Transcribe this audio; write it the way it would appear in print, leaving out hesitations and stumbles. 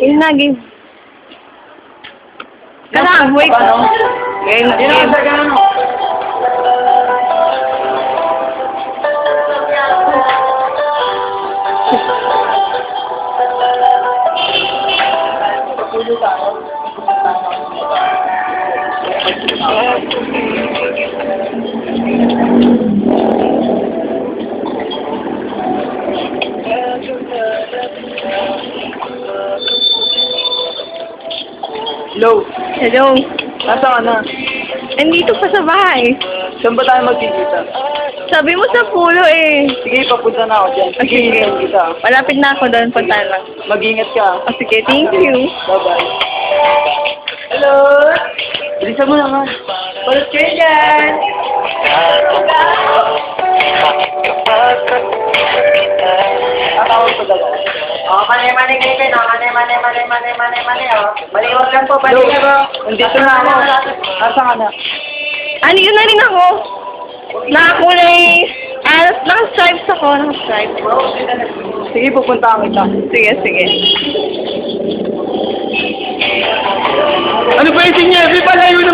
Yun na, game. Karang, wait. Game, game. Hello. Hello. Nasaan ka na? Nandito pa sa bahay. Saan ba tayo magkikita? Sabi mo sa pulo eh. Sige, papunta na ako dyan. Sige, Sige. hintayin kita. Malapit na ako doon. Punta lang. Mag-ingat ka. O sige, thank you. Bye-bye. Hello? Bilisan mo naman. Balat kayo dyan! Tatawag ko dalawa. Oh, mani, kayo, no? Mani, oh. Baliwag lang po, Hello? baliwag. Nandito na ako. Nasaan ka na? Ano na rin ako? Nakakulay. Naka-stripes ako. Naka-stripes. Sige, pupunta kita. Sige, sige. Ano ba yung sinyabi? Palayo